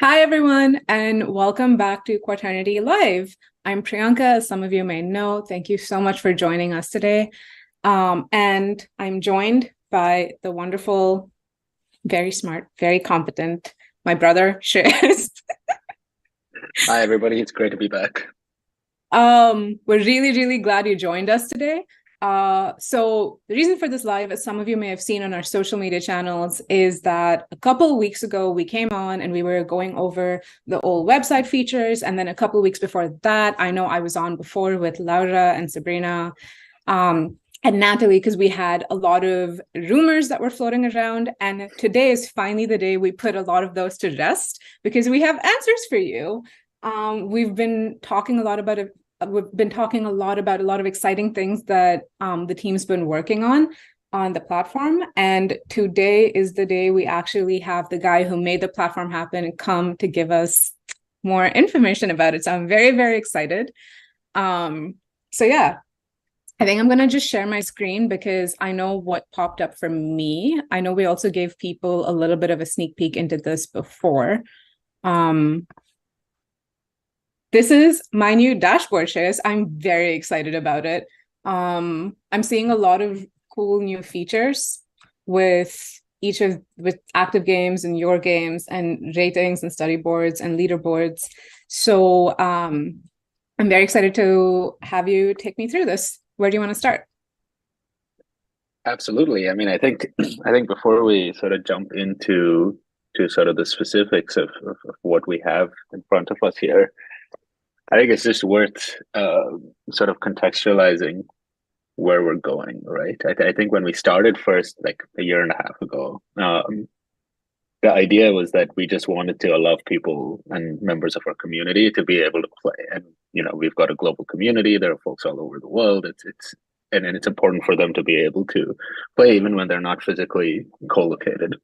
Hi, everyone, and welcome back to Quaternity Live. I'm Priyanka, as some of you may know. Thank you so much for joining us today. And I'm joined by the wonderful, very smart, very competent, my brother, Shreyas. Hi, everybody. It's great to be back. We're really, really glad you joined us today. So the reason for this live, as some of you may have seen on our social media channels, is that a couple of weeks ago we came on and we were going over the old website features. And then a couple of weeks before that, I know I was on before with Laura and Sabrina and Natalie, because we had a lot of rumors that were floating around. And today is finally the day we put a lot of those to rest because we have answers for you. We've been talking a lot about it. We've been talking a lot about a lot of exciting things that the team's been working on the platform. And today is the day we actually have the guy who made the platform happen come to give us more information about it. So I'm very, very excited. So yeah, I think I'm going to just share my screen because I know what popped up for me. I know we also gave people a little bit of a sneak peek into this before. This is my new dashboard, Shreyas. I'm very excited about it. I'm seeing a lot of cool new features with with active games and your games and ratings and study boards and leaderboards. So I'm very excited to have you take me through this. Where do you want to start? Absolutely. I mean, I think before we sort of jump into sort of the specifics of what we have in front of us here, I think it's just worth sort of contextualizing where we're going, right? I think when we started first, like a year and a half ago, the idea was that we just wanted to allow people and members of our community to be able to play. And we've got a global community. There are folks all over the world. And it's important for them to be able to play even when they're not physically co-located.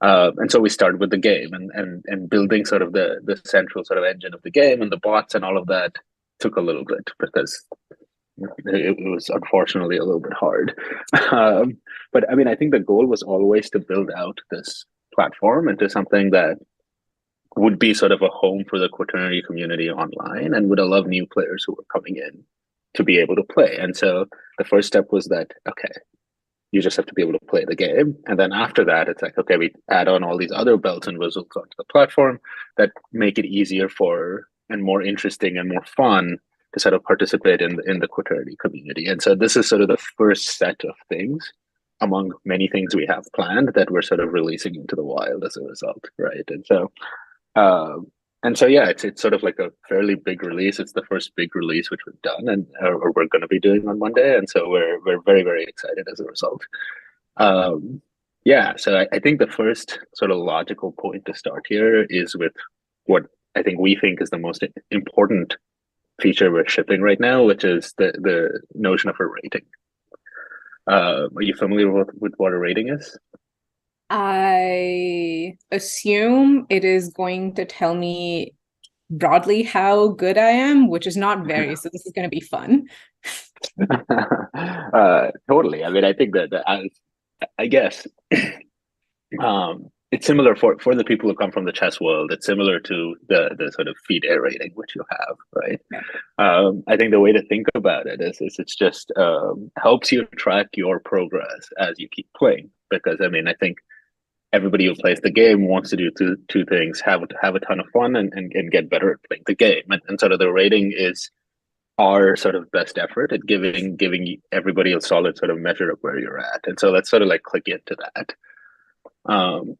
And so we started with the game and building sort of the central sort of engine of the game, and the bots and all of that took a little bit because it was unfortunately a little bit hard. But I mean, I think the goal was always to build out this platform into something that would be sort of a home for the Quaternity community online and would allow new players who were coming in to be able to play. And so the first step was that, okay, you just have to be able to play the game. And then after that, it's like, okay, we add on all these other bells and whistles onto the platform that make it easier for and more interesting and more fun to sort of participate in the Quaternity community. And so this is sort of the first set of things among many things we have planned that we're sort of releasing into the wild as a result, right? Uh, and so yeah, it's sort of like a fairly big release. It's the first big release which we've done, and or we're going to be doing on Monday, and so we're very very excited as a result. Um, yeah, so I think the first sort of logical point to start here is with what I think we think is the most important feature we're shipping right now, which is the notion of a rating. Are you familiar with what a rating is? I assume it is going to tell me broadly how good I am, which is not very, so this is going to be fun. Totally. I mean, I think that I guess it's similar for the people who come from the chess world. It's similar to the sort of FIDE rating which you have, right? Okay. I think the way to think about it is it's just helps you track your progress as you keep playing. Because I mean, I think everybody who plays the game wants to do two things: have a ton of fun and get better at playing the game. And sort of the rating is our sort of best effort at giving everybody a solid sort of measure of where you're at. And so let's sort of like click into that. Um,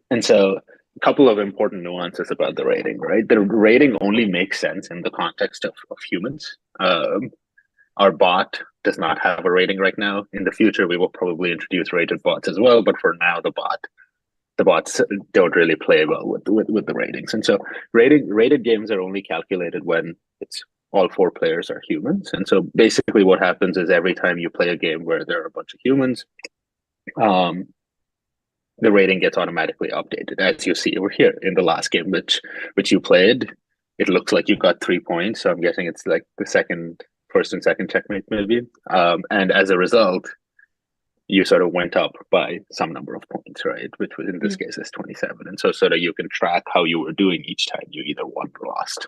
and so a couple of important nuances about the rating, right? The rating only makes sense in the context of humans. Our bot does not have a rating right now. In the future, we will probably introduce rated bots as well. But for now, the bots don't really play well with the ratings. And so rated games are only calculated when it's all four players are humans. And so basically what happens is every time you play a game where there are a bunch of humans, um, the rating gets automatically updated. As you see over here in the last game which you played, it looks like you got 3 points. So I'm guessing it's like the first and second checkmate maybe. And as a result, you sort of went up by some number of points, right? Which was in this case is 27. And so sort of you can track how you were doing each time you either won or lost.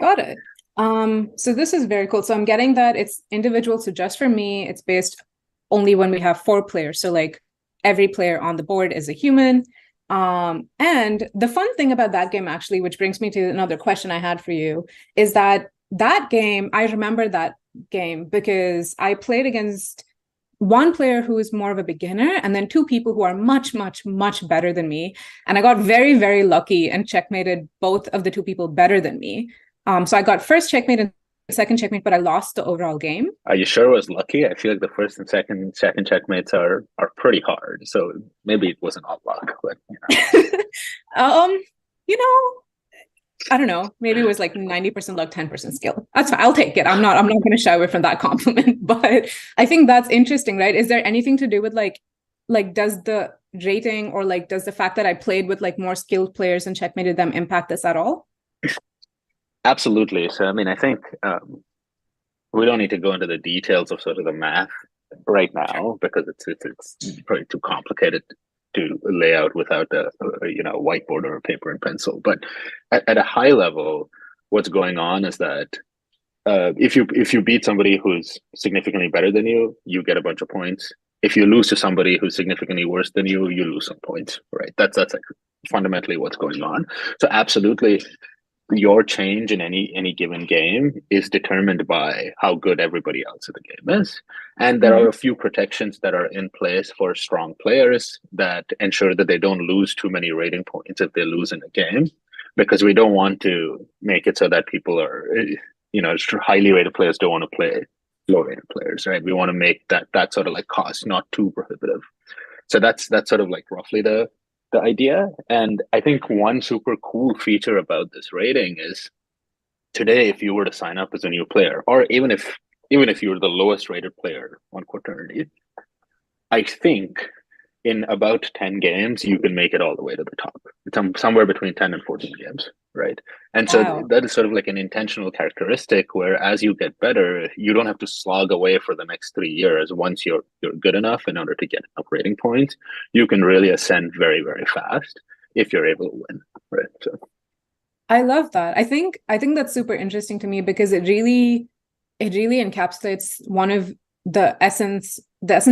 Got it. So this is very cool. So I'm getting that it's individual. So just for me, it's based only when we have 4 players. So like every player on the board is a human. And the fun thing about that game, actually, which brings me to another question I had for you, is that game, I remember that game because I played against one player who is more of a beginner and then 2 people who are much, much, much better than me. And I got very, very lucky and checkmated both of the 2 people better than me. So I got first checkmate and second checkmate, but I lost the overall game. Are you sure it was lucky? I feel like the first and second checkmates are pretty hard. So maybe it wasn't all luck, but you know, I don't know. Maybe it was like 90% luck, 10% skill. That's fine. I'll take it. I'm not going to shy away from that compliment. But I think that's interesting, right? Is there anything to do with like does the rating or like does the fact that I played with like more skilled players and checkmated them impact this at all? Absolutely. So I mean, I think we don't need to go into the details of sort of the math right now because it's probably too complicated to lay out without a whiteboard or a paper and pencil. But at a high level, what's going on is that if you beat somebody who's significantly better than you, you get a bunch of points. If you lose to somebody who's significantly worse than you, you lose some points, right? That's like fundamentally what's going on. So absolutely, your change in any given game is determined by how good everybody else in the game is. And there are a few protections that are in place for strong players that ensure that they don't lose too many rating points if they lose in a game, because we don't want to make it so that people are, highly rated players don't want to play low rated players, right? We want to make that sort of like cost not too prohibitive. So that's sort of like roughly the idea. And I think one super cool feature about this rating is today, if you were to sign up as a new player, or even if you were the lowest rated player on Quaternity, I think in about 10 games, you can make it all the way to the top. It's somewhere between 10 and 14 games, right? And so that is sort of like an intentional characteristic where as you get better, you don't have to slog away for the next 3 years. Once you're good enough in order to get enough rating points, you can really ascend very, very fast if you're able to win, right? So I love that. I think that's super interesting to me because it really encapsulates one of the essence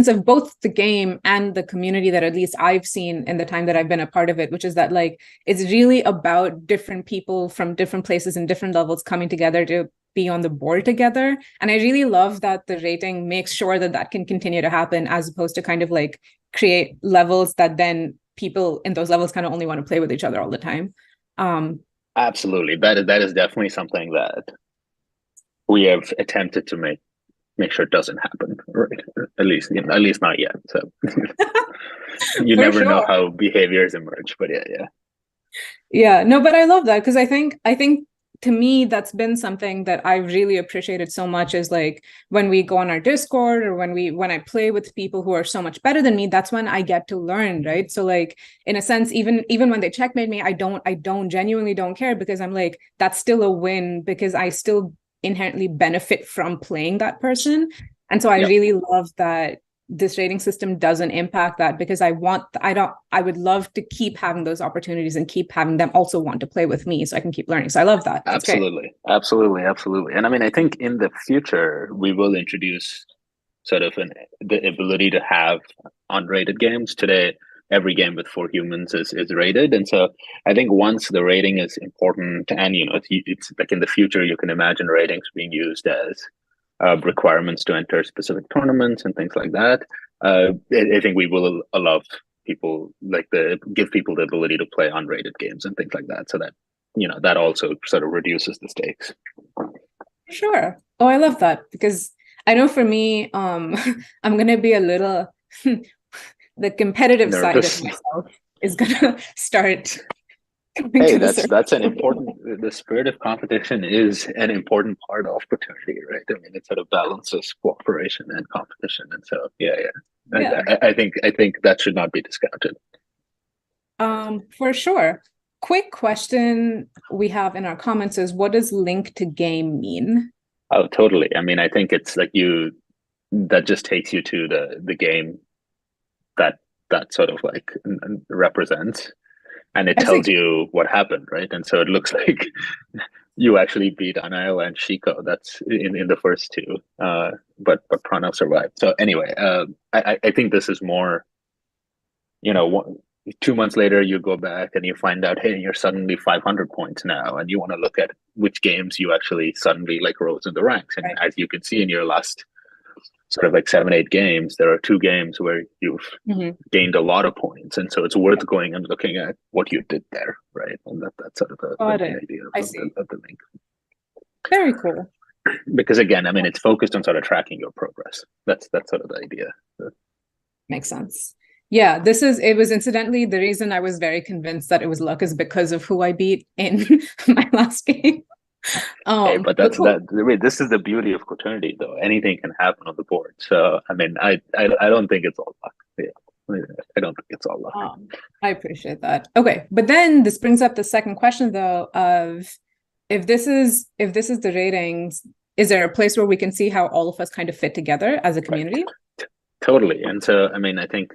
of both the game and the community that at least I've seen in the time that I've been a part of it, which is that like it's really about different people from different places and different levels coming together to be on the board together. And I really love that the rating makes sure that can continue to happen, as opposed to kind of like create levels that then people in those levels kind of only want to play with each other all the time. Absolutely, that is definitely something that we have attempted to make sure it doesn't happen, right? At least not yet. So you never know how behaviors emerge, but yeah. No, but I love that because I think to me that's been something that I really appreciated so much is like when we go on our Discord or when I play with people who are so much better than me, that's when I get to learn, right? So like in a sense, even when they checkmate me, I genuinely don't care because I'm like, that's still a win because I still inherently benefit from playing that person. And so I really love that this rating system doesn't impact that because I would love to keep having those opportunities and keep having them also want to play with me so I can keep learning. So I love that. That's absolutely. And I mean, I think in the future, we will introduce sort of the ability to have unrated games. Today, every game with 4 humans is rated. And so I think once the rating is important and, it's like in the future, you can imagine ratings being used as requirements to enter specific tournaments and things like that. I think we will allow people give people the ability to play unrated games and things like that. So that, that also sort of reduces the stakes. Sure. Oh, I love that because I know for me, I'm going to be a little, the competitive side of myself is going to start. Hey, that's an important. The spirit of competition is an important part of fraternity, right? I mean, it sort of balances cooperation and competition, and so I think that should not be discounted. For sure. Quick question we have in our comments is, what does link to game mean? Oh, totally. I mean, I think it's like that just takes you to the game that that sort of like represents, and it I see. tells you what happened, right? And so it looks like you actually beat Anil and Shiko. That's in the first two, but Pranav survived. So anyway, I think this is more, you know, 2 months later you go back and you find out, hey, you're suddenly 500 points now, and you want to look at which games you actually suddenly like rose in the ranks. And Right. as you can see in your last sort of like 7, 8 games, there are 2 games where you've gained a lot of points, and so it's worth going and looking at what you did there, right? And that's sort of Got the it. idea I of see. the link. Very cool. Because again, I mean, it's focused on sort of tracking your progress. That's sort of the idea. Makes sense. Yeah, it was incidentally the reason I was very convinced that it was luck is because of who I beat in my last game. Hey, but But that's cool. that. Wait, this is the beauty of Quaternity, though. Anything can happen on the board. So I mean, I don't think it's all luck. Yeah, I don't think it's all luck. I appreciate that. Okay, but then this brings up the second question though of if this is the ratings, is there a place where we can see how all of us kind of fit together as a community? Right. Totally. And so, I mean, I think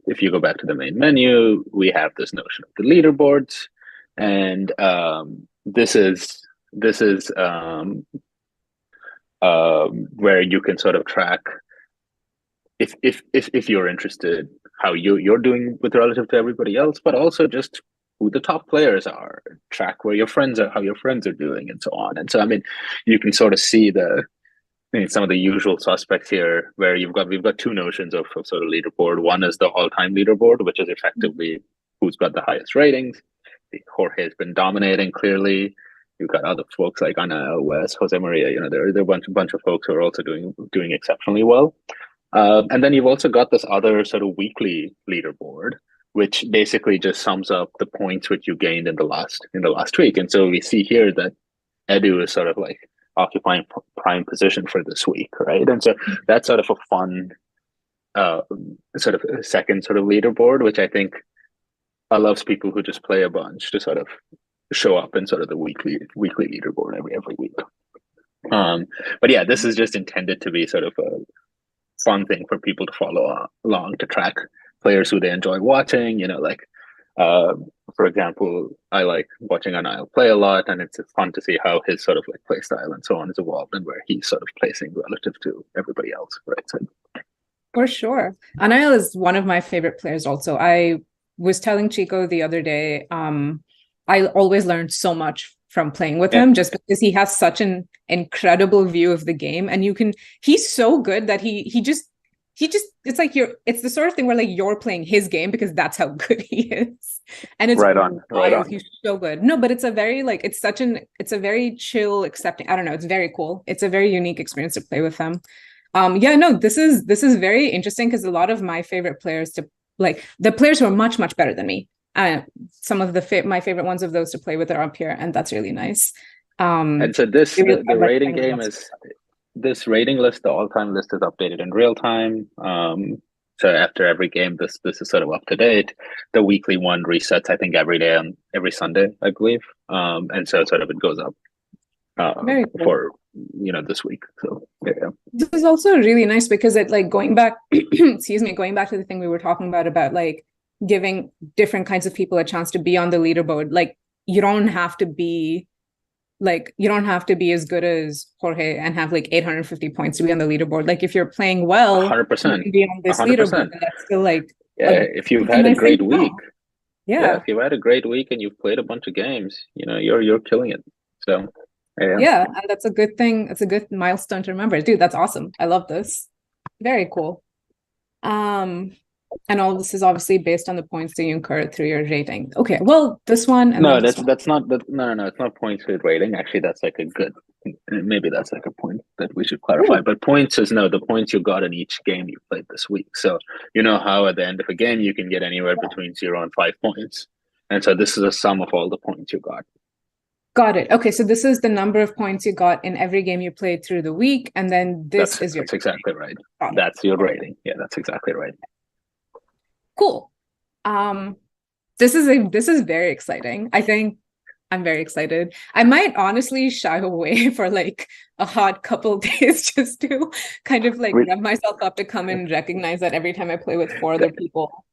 if you go back to the main menu, we have this notion of the leaderboards, and this is where you can sort of track if you're interested how you're doing with relative to everybody else, but also just who the top players are, track where your friends are, how your friends are doing, and so on. And so, I mean, you can sort of see some of the usual suspects here, where we've got two notions of sort of leaderboard. One is the all-time leaderboard, which is effectively who's got the highest ratings. Jorge has been dominating clearly. You've got other folks like Ana, Wes, Jose Maria. You know, there are a bunch of folks who are also doing exceptionally well. And then you've also got this other sort of weekly leaderboard, which basically just sums up the points which you gained in the last week. And so we see here that Edu is sort of like occupying prime position for this week, right? And so that's sort of a fun sort of second sort of leaderboard, which I think allows people who just play a bunch to sort of show up in sort of the weekly leaderboard every week. But yeah, this is just intended to be sort of a fun thing for people to follow along, to track players who they enjoy watching. You know, like for example, I like watching Anil play a lot, and it's fun to see how his sort of like play style and so on is evolved, and where he's sort of placing relative to everybody else, right? So, For sure. Anil is one of my favorite players also. I was telling Chico the other day, I always learned so much from playing with yeah, him just because he has such an incredible view of the game. And he's so good that he just it's like it's the sort of thing where like you're playing his game because that's how good he is. And it's right on, right wild. on. He's so good. No, but it's a very like it's a very chill, accepting. I don't know, it's very cool. It's a very unique experience to play with him. Yeah, no, this is very interesting because a lot of my favorite players to like the players who are much better than me. Some of my favorite ones of those to play with are up here, and that's really nice. And so I really the like rating playing with game lots of is this rating list, the all-time list is updated in real time. So after every game, this is sort of up to date. The weekly one resets, I think, every day on every Sunday, I believe. And so sort of it goes up very cool. for this week. So yeah. This is also really nice because it like going back, excuse me, going back to the thing we were talking about like giving different kinds of people a chance to be on the leaderboard. Like you don't have to be as good as Jorge and have like 850 points to be on the leaderboard. Like if you're playing well, you 100%, can be on this 100%. leaderboard, and that's still like Yeah, if you've a had a nice thing great to week, know. yeah, Yeah. if you've had a great week and you've played a bunch of games, you're killing it. So yeah. Yeah, and that's a good thing. It's a good milestone to remember. Dude, that's awesome. I love this. Very cool. And all this is obviously based on the points that you incurred through your rating. Okay, well, this one and No, then this one. that's not that. No. It's not points with rating. Actually, that's like a good. Maybe that's like a point that we should clarify. Ooh. But points is the points you got in each game you played this week. So you know how at the end of a game you can get anywhere between 0 and 5 points, and so this is a sum of all the points you got. Got it. Okay, so this is the number of points you got in every game you played through the week, and then this is your That's exactly right. got it. That's your rating. Yeah, that's exactly right. Cool. This is very exciting. I think I'm very excited. I might honestly shy away for like a hot couple days just to kind of like rev myself up to come and recognize that every time I play with 4 other people.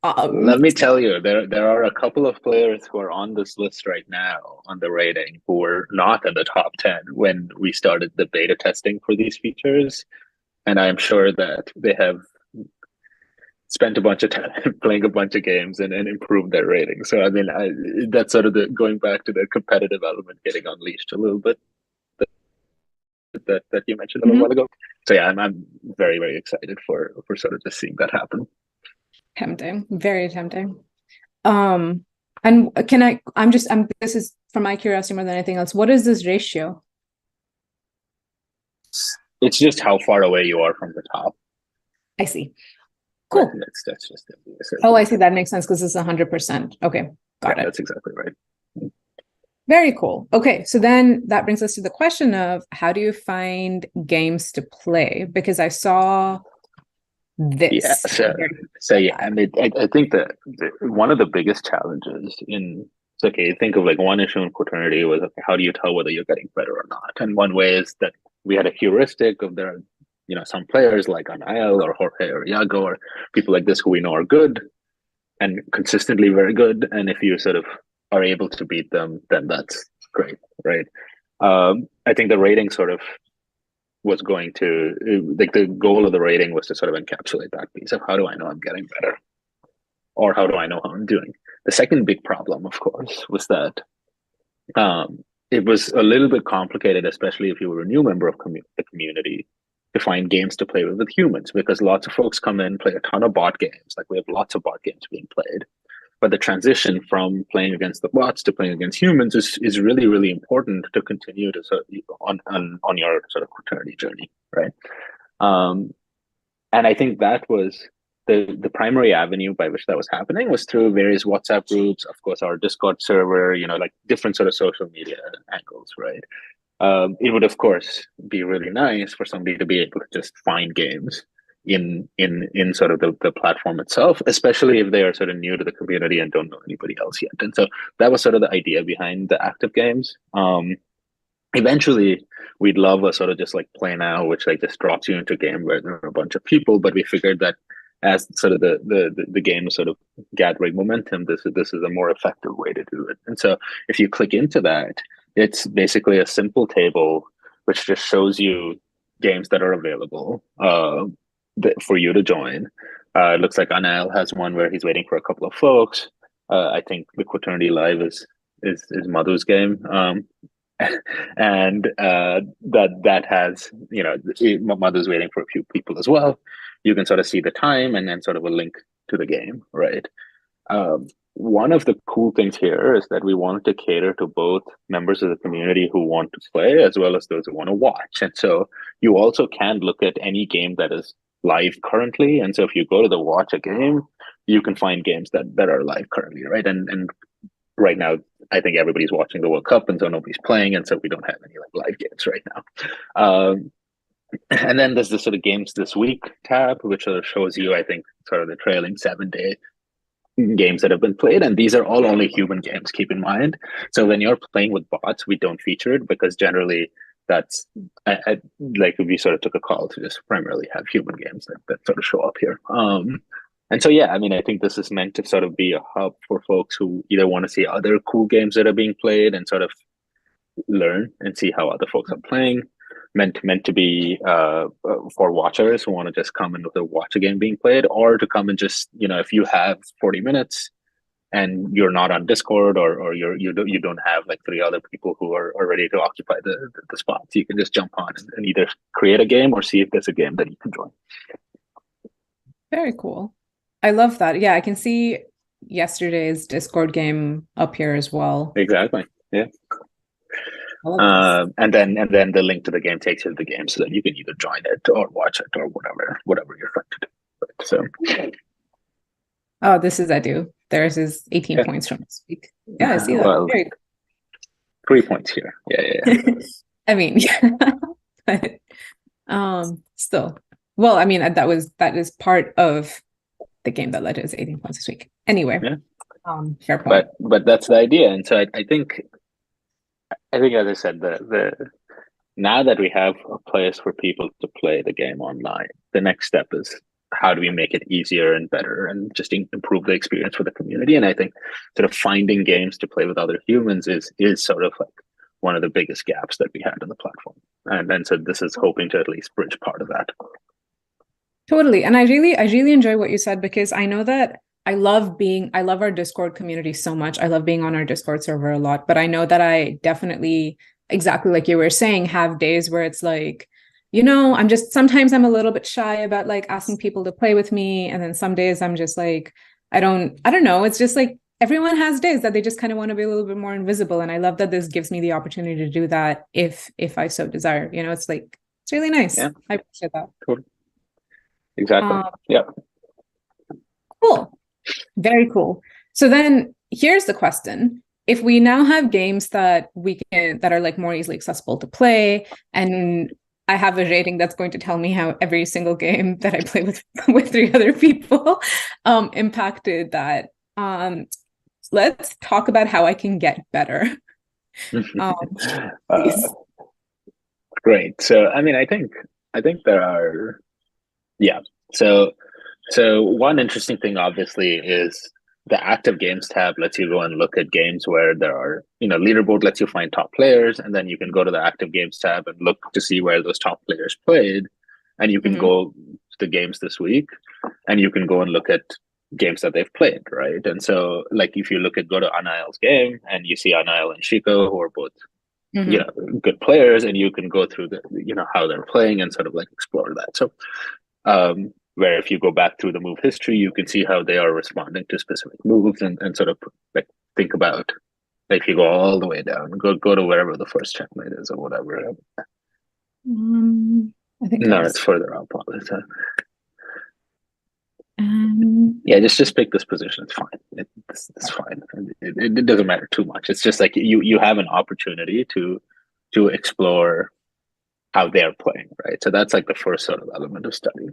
Let me tell you, there are a couple of players who are on this list right now on the rating who were not in the top 10 when we started the beta testing for these features. And I'm sure that they have spent a bunch of time playing a bunch of games and improved their rating. So I mean, that's sort of the going back to the competitive element getting unleashed a little bit that you mentioned a little while ago. So yeah, I'm very, very excited for sort of just seeing that happen. Tempting, very tempting. And this is from my curiosity more than anything else. What is this ratio? It's just how far away you are from the top. I see. Cool. Right, that's just it. Oh, I see. That makes sense because it's 100%. Okay, got it. That's exactly right. Very cool. Okay, so then that brings us to the question of how do you find games to play? Because I saw this. Yeah, so yeah, I mean, I think that one of the biggest challenges think of like one issue in Quaternity was, okay, how do you tell whether you're getting better or not? And one way is that we had a heuristic of there, some players like Anael or Jorge or Iago or people like this who we know are good and consistently very good. And if you sort of are able to beat them, then that's great, right? I think the rating sort of was going to, like, the goal of the rating was to sort of encapsulate that piece of how do I know I'm getting better, or how do I know how I'm doing. The second big problem, of course, was that it was a little bit complicated, especially if you were a new member of the community, to find games to play with humans, because lots of folks come in, play a ton of bot games. Like, we have lots of bot games being played. But the transition from playing against the bots to playing against humans is really, really important to continue to sort of on your sort of Quaternity journey, right? And I think that was the primary avenue by which that was happening was through various WhatsApp groups, of course, our Discord server, like different sort of social media angles, right? It would, of course, be really nice for somebody to be able to just find games in sort of the platform itself, especially if they are sort of new to the community and don't know anybody else yet. And so that was sort of the idea behind the active games. Eventually, we'd love a sort of just like play now, which like just drops you into a game where there are a bunch of people. But we figured that as sort of the game is sort of gathering momentum, this is a more effective way to do it. And so if you click into that, it's basically a simple table which just shows you games that are available for you to join. It looks like Anael has one where he's waiting for a couple of folks. I think the Quaternity Live is Madhu's game. And that has, Madhu's waiting for a few people as well. You can sort of see the time and then sort of a link to the game, right? One of the cool things here is that we wanted to cater to both members of the community who want to play as well as those who want to watch. And so you also can look at any game that is live currently. And so if you go to the watch a game, you can find games that are live currently, right? And right now, I think everybody's watching the World Cup, and so nobody's playing, and so we don't have any like live games right now. And then there's the sort of games this week tab, which sort of shows you, I think, sort of the trailing 7-day games that have been played, and these are all only human games, keep in mind. So when you're playing with bots, we don't feature it because generally that's like we sort of took a call to just primarily have human games that sort of show up here. And so, yeah, I mean, I think this is meant to sort of be a hub for folks who either want to see other cool games that are being played and sort of learn and see how other folks are playing. Meant to be for watchers who want to just come and watch a game being played, or to come and just, if you have 40 minutes and you're not on Discord or you don't have like 3 other people who are ready to occupy the spots, you can just jump on and either create a game or see if there's a game that you can join. Very cool. I love that. Yeah, I can see yesterday's Discord game up here as well. Exactly. Yeah. And then the link to the game takes you to the game so that you can either join it or watch it or whatever you're trying to do. So. Oh, this is Edu. There's his 18 points from this week. Yeah, I see that. Well, 3 points here. Yeah. I mean, but still. Well, I mean, that is part of the game that led to his 18 points this week. Anyway, fair point. But that's the idea, and so I think I think, as I said, the now that we have a place for people to play the game online, the next step is how do we make it easier and better and just improve the experience for the community. And I think sort of finding games to play with other humans is sort of like one of the biggest gaps that we had in the platform. And so this is hoping to at least bridge part of that. Totally. And I really enjoy what you said, because I know that I love our Discord community so much. I love being on our Discord server a lot, but I know that I definitely, exactly like you were saying, have days where it's like, sometimes I'm a little bit shy about like asking people to play with me. And then some days I'm just like, I don't know. It's just like everyone has days that they just kind of want to be a little bit more invisible. And I love that this gives me the opportunity to do that if I so desire. It's like, it's really nice. Yeah. I appreciate that. Cool. Exactly. Yeah. Cool. Very cool. So then here's the question. If we now have games that are like more easily accessible to play, and I have a rating that's going to tell me how every single game that I play with 3 other people impacted that. Let's talk about how I can get better. Great. So I mean, I think there are, yeah. So one interesting thing, obviously, is the active games tab lets you go and look at games where there are, leaderboard lets you find top players, and then you can go to the active games tab and look to see where those top players played, and you can go to the games this week, and you can go and look at games that they've played, right? And so, like, if you go to Anail's game, and you see Anail and Shiko, who are both good players, and you can go through the how they're playing and sort of like explore that. So where if you go back through the move history, you can see how they are responding to specific moves, and sort of like think about, like, if you go all the way down, go to wherever the first checkmate is or whatever. I think no, it's further up all the time. Yeah, just pick this position. It's fine. It's fine. It doesn't matter too much. It's just like you have an opportunity to explore how they're playing, right? So that's like the first sort of element of study.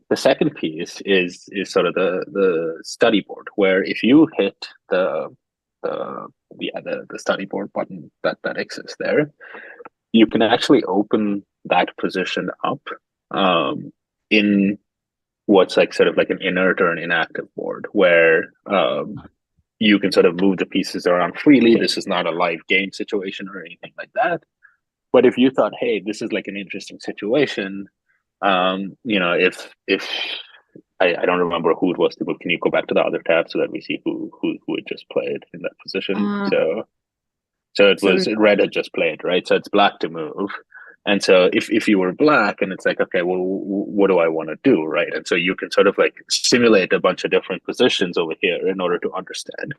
The second piece is sort of the study board, where if you hit the study board button that exists there, you can actually open that position up in what's like sort of like an inert or an inactive board, where you can sort of move the pieces around freely. This is not a live game situation or anything like that. But if you thought, hey, this is like an interesting situation, if I don't remember who it was, but can you go back to the other tab so that we see who had just played in that position? So it was red had just played, right? So it's black to move. And so if you were black, and it's like, okay, well, what do I want to do, right? And so you can sort of like simulate a bunch of different positions over here in order to understand.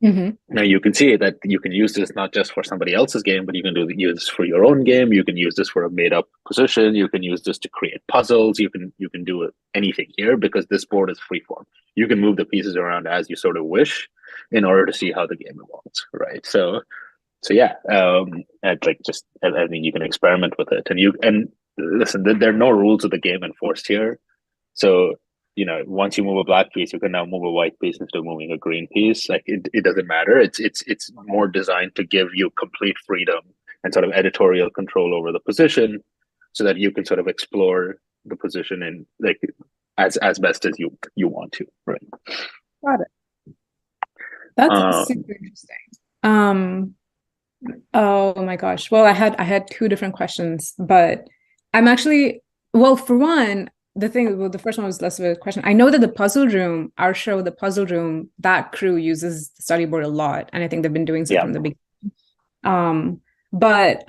Now you can see that you can use this not just for somebody else's game, but you can use this for your own game. You can use this for a made-up position. You can use this to create puzzles. You can do anything here, because this board is freeform. You can move the pieces around as you sort of wish in order to see how the game evolves, right? So yeah, and like just I mean, you can experiment with it, and listen, there are no rules of the game enforced here. So once you move a black piece, you can now move a white piece instead of moving a green piece. Like it doesn't matter. It's more designed to give you complete freedom and sort of editorial control over the position, so that you can sort of explore the position in like as best as you want to. Right. Got it. That's super interesting. Oh my gosh. Well, I had 2 different questions, but I'm actually, well, for one, the first one was less of a question. I know that the puzzle room, our show, the puzzle room, that crew uses the study board a lot, and I think they've been doing so from the beginning. But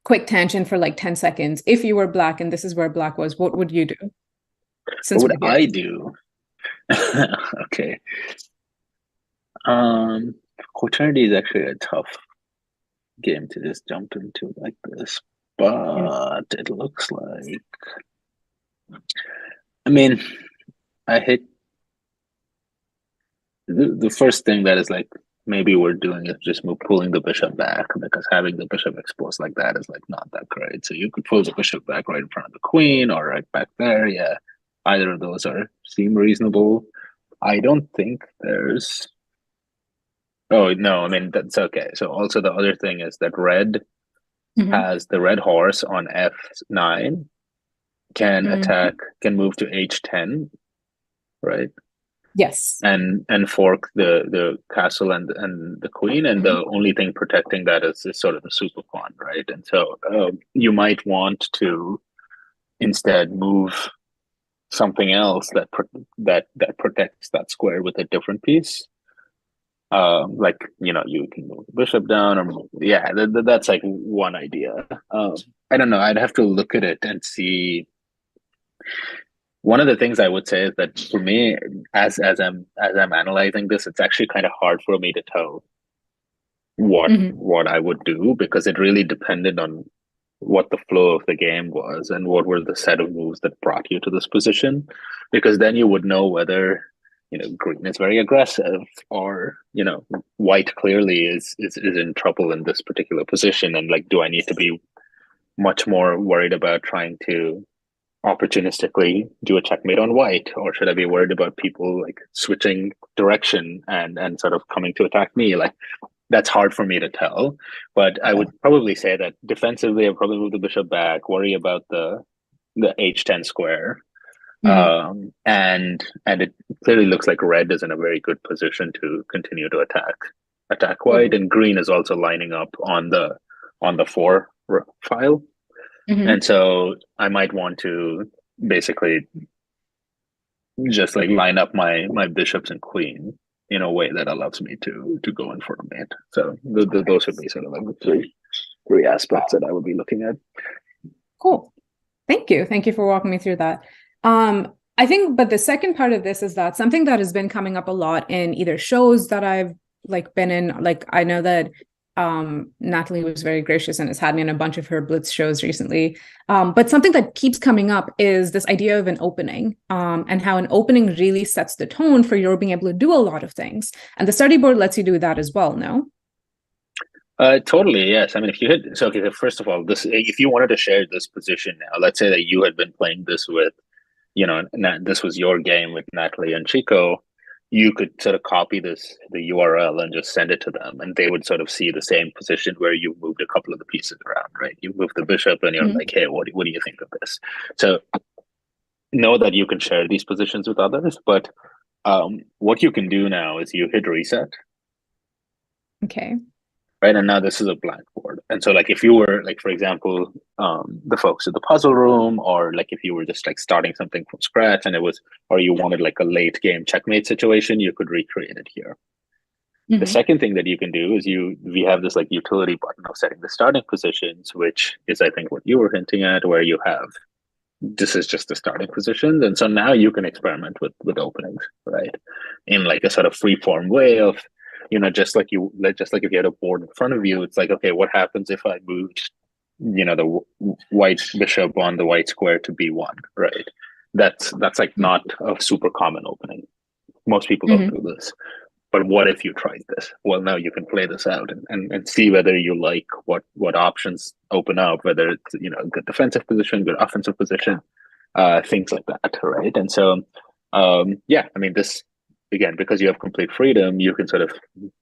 quick tangent for like 10 seconds. If you were black and this is where black was, what would you do? What would I do? Okay. Quaternity is actually a tough game to just jump into like this, but it looks like, I mean, I hate the first thing that is like maybe we're doing is just pulling the bishop back, because having the bishop exposed like that is like not that great. So you could pull the bishop back right in front of the queen or right back there. Yeah, either of those seem reasonable. I don't think there's Oh no, I mean that's okay. So also the other thing is that red Mhm. has the red horse on F9 can Mhm. attack, can move to H10, right? Yes. And fork the castle and the queen, and Mhm. the only thing protecting that is sort of the super pawn, right? And so you might want to instead move something else that protects that square with a different piece. Like you can move the bishop down, or yeah, that's like one idea. I don't know. I'd have to look at it and see. One of the things I would say is that for me, as I'm analyzing this, it's actually kind of hard for me to tell what Mhm. what I would do because it really depended on what the flow of the game was and what were the set of moves that brought you to this position. Because then you would know whether green is very aggressive or white clearly is in trouble in this particular position, and like do I need to be much more worried about trying to opportunistically do a checkmate on white, or should I be worried about people like switching direction and sort of coming to attack me? Like that's hard for me to tell, but I Yeah. would probably say that defensively I'd probably move the bishop back, worry about the H10 square. Mhm. And it clearly looks like red is in a very good position to continue to attack white, Totally. and green is also lining up on the four file. And Mhm. so I might want to basically just like line up my bishops and queen in a way that allows me to go in for a mate. So those would be sort of like the three aspects that I would be looking at. Cool. Thank you. Thank you for walking me through that. I think, but the second part of this is that something that has been coming up a lot in either shows that I've like been in, like I know that Natalie was very gracious and has had me in a bunch of her Blitz shows recently. But something that keeps coming up is this idea of an opening, and how an opening really sets the tone for your being able to do a lot of things. And the study board lets you do that as well, no? Totally, yes. I mean, if you hit, so okay, so first of all, this if you wanted to share this position now, let's say that you had been playing this with, this was your game with Natalie and Chico, you could sort of copy the URL and just send it to them, and they would sort of see the same position where you moved a couple of the pieces around, right? You moved the bishop, and you're Mhm. like, hey, what do you think of this? So know that you can share these positions with others, but what you can do now is you hit reset, Okay. right? And now this is a blank board. And so like if you were like, for example, the folks at the puzzle room, or like if you were just like starting something from scratch and it was, or you wanted like a late game checkmate situation, you could recreate it here. The Mhm. second thing that you can do is we have this like utility button of setting the starting positions, which is I think what you were hinting at, where you have this is just the starting positions, and so now you can experiment with openings, right, in like a sort of free form way of just like if you had a board in front of you, it's like, okay, what happens if I moved the white bishop on the white square to b1, right? That's like not a super common opening. Most people don't Mhm. do this. But what if you tried this? Well, now you can play this out and see whether you like what options open up, whether it's good defensive position, good offensive position, things like that, right? And so, yeah, I mean, this again, because you have complete freedom, you can sort of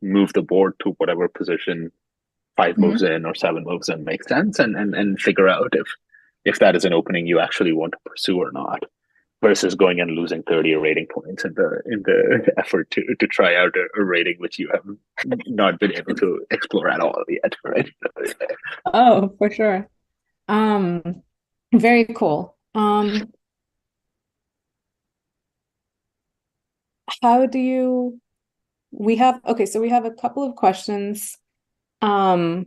move the board to whatever position five moves Mhm. in or seven moves in makes sense, and figure out if that is an opening you actually want to pursue or not, versus going and losing 30 rating points in the effort to try out a rating which you have not been able to explore at all yet, right? Oh, for sure. Very cool. How do you we have okay, so we have a couple of questions. Um,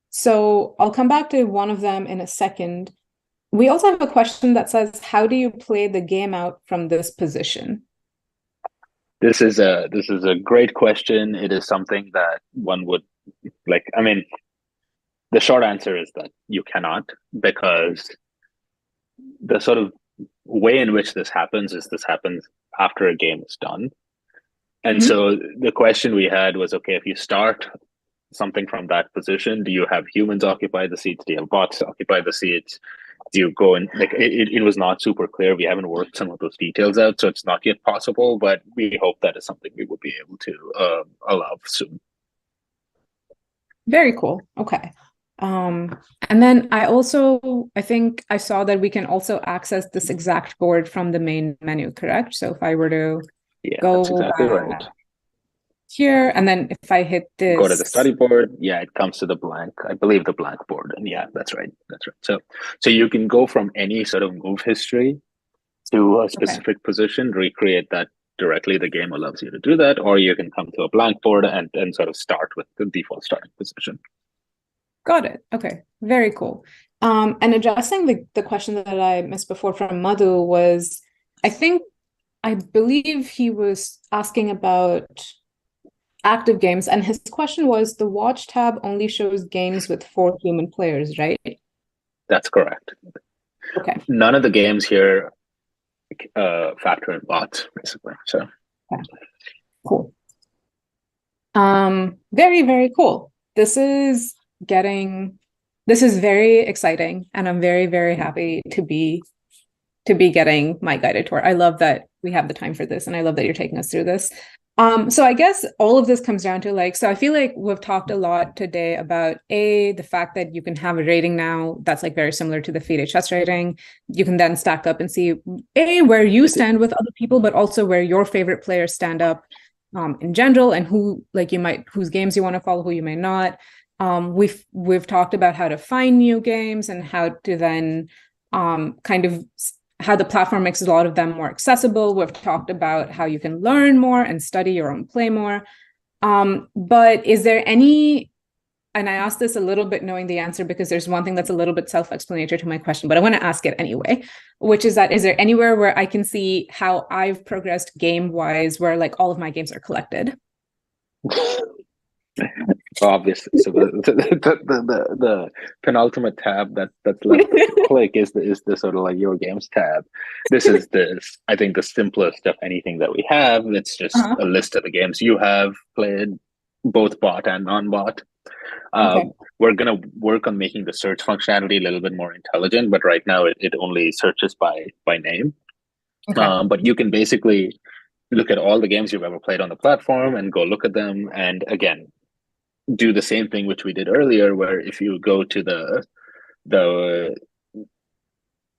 so I'll come back to one of them in a second. We also have a question that says, how do you play the game out from this position? This is a great question. It is something that one would like. I mean, the short answer is that you cannot, because the sort of way in which this happens after a game is done. And Mhm. so the question we had was, okay, if you start something from that position, do you have humans occupy the seats? Do you have bots occupy the seats? you go and like it was not super clear. We haven't worked some of those details out, so it's not yet possible, but we hope that is something we will be able to allow soon. Very cool. Okay. And then I think I saw that we can also access this exact board from the main menu, correct? So if I were to go that's exactly right. Here, and then if I hit this, go to the study board, it comes to the blank, I believe the blank board. And that's right. So you can go from any sort of move history to a specific position, recreate that directly. The game allows you to do that, or you can come to a blank board and sort of start with the default starting position. Got it. Okay, very cool. And addressing the question that I missed before from Madhu was, I believe he was asking about active games, and his question was, the watch tab only shows games with 4 human players, right? That's correct. Okay. None of the games here factor in bots, basically. So cool. Very, very cool. This is very exciting, and I'm very, very happy to be getting my guided tour. I love that we have the time for this, and I love that you're taking us through this. So I guess all of this comes down to so I feel like we've talked a lot today about the fact that you can have a rating now that's very similar to the FIDE chess rating. You can then stack up and see where you stand with other people, but also where your favorite players stand up in general, and who whose games you want to follow, who you may not. We've talked about how to find new games and how to then how the platform makes a lot of them more accessible. We've talked about how you can learn more and study your own play more. But is there any, and I asked this a little bit knowing the answer because there's one thing that's a little bit self-explanatory to my question, but I want to ask it anyway, which is that, is there anywhere where I can see how I've progressed game-wise, where all of my games are collected? Obviously, so the penultimate tab that's left to click is the sort of your games tab. This is I think the simplest of anything that we have. It's just a list of the games you have played, both bot and non-bot. We're gonna work on making the search functionality a little bit more intelligent, but right now it only searches by name. But you can basically look at all the games you've ever played on the platform and go look at them, and again, do the same thing which we did earlier, where if you go to the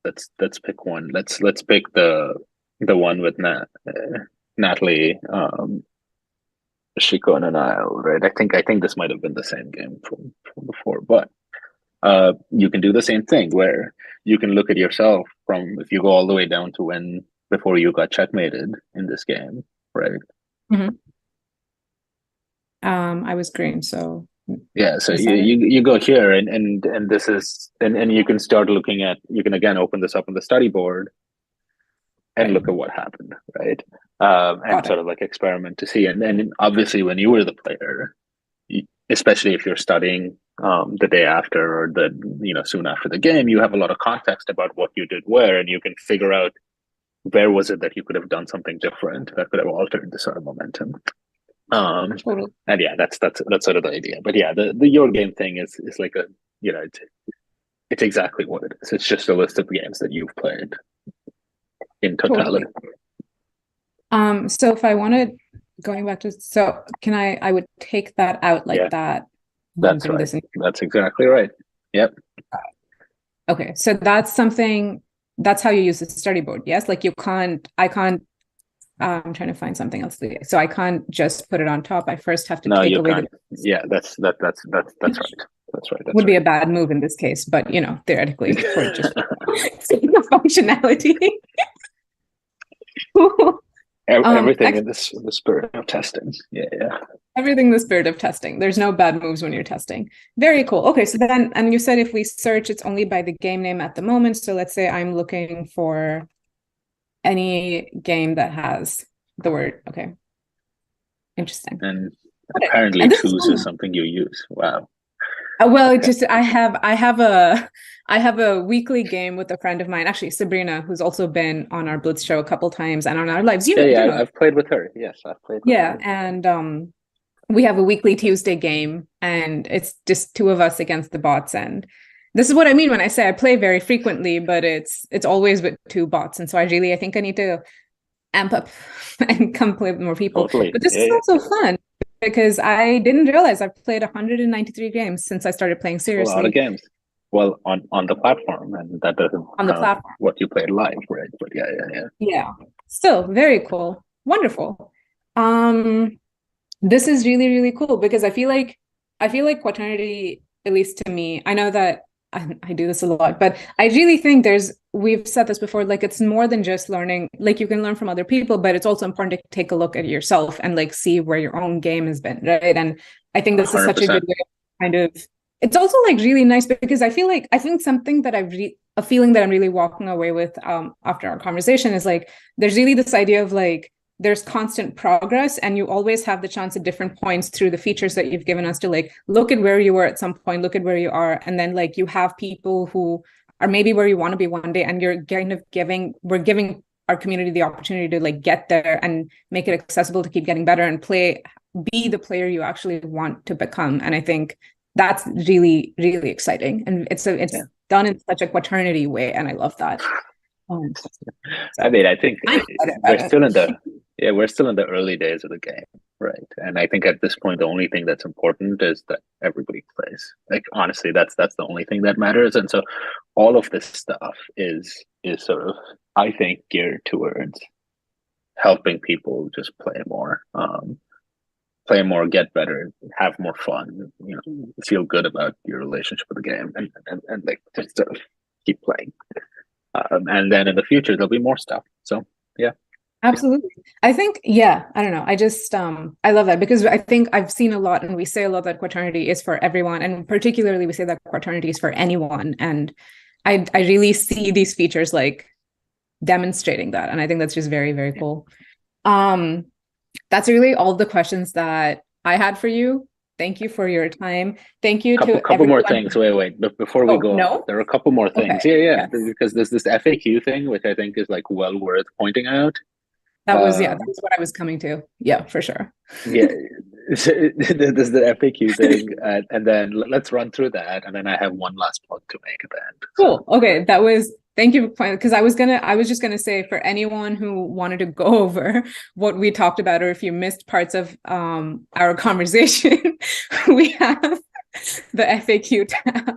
let's pick one. Let's pick the one with Natalie, Shiko and Anil, right? I think this might have been the same game from before, but you can do the same thing where you can look at yourself from, if you go all the way down to before you got checkmated in this game, right? Mm-hmm. I was green, so so you go here and this is and you can start looking at, you can again open this up on the study board and look at what happened, right? And sort of experiment to see, and then obviously when you were the player, especially if you're studying the day after or soon after the game, you have a lot of context about what you did where, and you can figure out where was it that you could have done something different that could have altered the sort of momentum. And that's sort of the idea. But the your game thing is like a, it's exactly what it is. It's just a list of games that you've played in totality. So if I wanted, going back to, can I would take that out that. That's right. That's exactly right. Yep. Okay, so that's how you use the study board. Yes, I can't. I'm trying to find something else to do. So I can't just put it on top. I first have to take away can't. That's right. That's right. Would be a bad move in this case, but theoretically for just the functionality. Everything in the spirit of testing. Everything in the spirit of testing. There's no bad moves when you're testing. Very cool. Okay, so then, and you said if we search, it's only by the game name at the moment. So let's say I'm looking for any game that has the word. Okay, interesting. And apparently choose is something you use. Wow. Well, I have a weekly game with a friend of mine, actually Sabrina, who's also been on our Blitz show a couple times and on our lives. I've played with her. Yes, I've played with her. And we have a weekly Tuesday game, and it's just 2 of us against the bots, and this is what I mean when I say I play very frequently, but it's always with two bots. And so I think I need to amp up and come play with more people. Totally. But this is also fun because I didn't realize I've played 193 games since I started playing seriously. A lot of games. Well, on the platform, and that doesn't on the platform. What you played live, right? But yeah. Still very cool, wonderful. This is really, really cool because I feel like Quaternity, at least to me, I know that I do this a lot, but I really think we've said this before, like it's more than just learning, like you can learn from other people, but it's also important to take a look at yourself and like see where your own game has been, right? And I think this 100%. Is such a good way of kind of, it's also like really nice because I think something that a feeling that I'm really walking away with after our conversation is like, there's really this idea of like, there's constant progress and you always have the chance at different points through the features that you've given us to like, look at where you were at some point, look at where you are. And then like you have people who are maybe where you want to be one day and you're kind of we're giving our community the opportunity to like get there and make it accessible to keep getting better and be the player you actually want to become. And I think that's really, really exciting. And it's done in such a quaternity way. And I love that. So I mean, I think we're still in the early days of the game, right? And I think at this point, the only thing that's important is that everybody plays. Like honestly, that's the only thing that matters. And so, all of this stuff is sort of, I think, geared towards helping people just play more, get better, have more fun, feel good about your relationship with the game, and like just sort of keep playing. And then in the future, there'll be more stuff. So, yeah. Absolutely. I think, I don't know. I just, I love that because I think I've seen a lot and we say a lot that Quaternity is for everyone. And particularly we say that Quaternity is for anyone. And I really see these features like demonstrating that. And I think that's just very, very cool. That's really all the questions that I had for you. Thank you for your time. Thank you to couple more things. Wait. But before we go, no? There are a couple more things. Okay. Yeah. Because there's this FAQ thing, which I think is like well worth pointing out. That was what I was coming to. Yeah, for sure. Yeah. There's the FAQ thing. And then let's run through that. And then I have one last plug to make at the end. Cool. Okay. Thank you. Because I was just gonna say for anyone who wanted to go over what we talked about, or if you missed parts of our conversation, we have the FAQ tab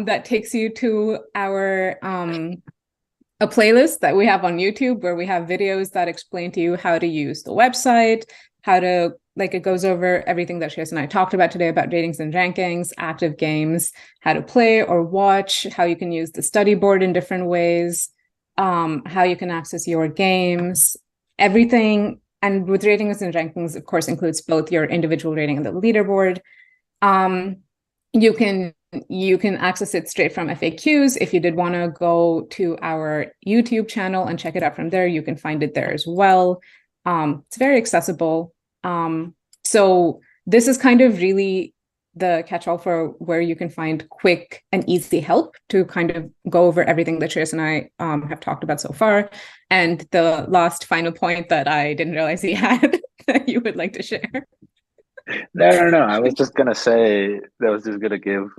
that takes you to our a playlist that we have on YouTube where we have videos that explain to you how to use the website, how to it goes over everything that Shreyas and I talked about today about ratings and rankings, active games, how to play or watch, how you can use the study board in different ways, how you can access your games, everything. And with ratings and rankings, of course, includes both your individual rating and the leaderboard. You can access it straight from FAQs. If you did want to go to our YouTube channel and check it out from there, you can find it there as well. It's very accessible. So this is kind of really the catch-all for where you can find quick and easy help to kind of go over everything that Shreyas and I have talked about so far. And the last final point that I didn't realize he had that you would like to share. No. I was just gonna say that I was just gonna give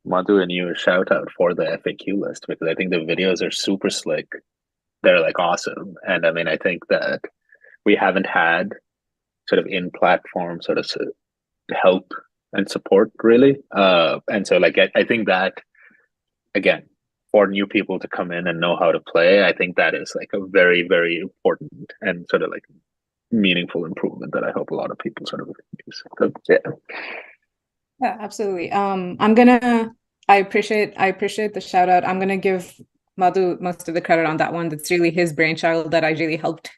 Madhu and you a shout out for the FAQ list because I think the videos are super slick. They're like awesome, and I mean I think that we haven't had sort of in-platform sort of help and support really, and so like I think that again for new people to come in and know how to play, I think that is like a very, very important and sort of like meaningful improvement that I hope a lot of people sort of use. So, yeah, absolutely. I appreciate the shout out. I'm gonna give Madhu most of the credit on that one. That's really his brainchild that I really helped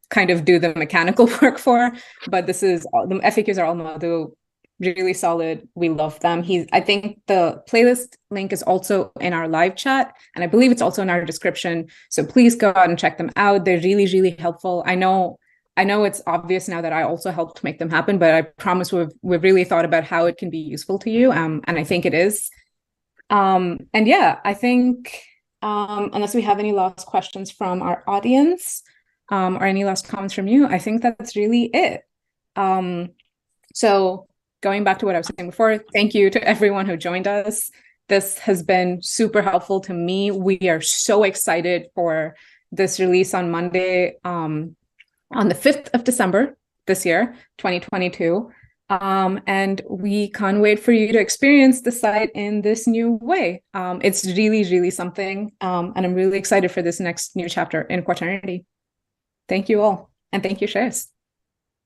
kind of do the mechanical work for. But the FAQs are all Madhu, really solid. We love them. I think the playlist link is also in our live chat, and I believe it's also in our description. So please go out and check them out. They're really, really helpful. I know it's obvious now that I also helped make them happen, but I promise we've really thought about how it can be useful to you. And I think it is. And yeah, I think unless we have any last questions from our audience, or any last comments from you, I think that's really it. So going back to what I was saying before, thank you to everyone who joined us. This has been super helpful to me. We are so excited for this release on Monday, on the 5th of December this year, 2022. And we can't wait for you to experience the site in this new way. It's really, really something. And I'm really excited for this next new chapter in Quaternity. Thank you all. And thank you, Shreyas.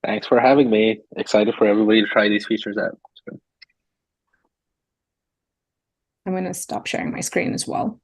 Thanks for having me. Excited for everybody to try these features out. I'm going to stop sharing my screen as well.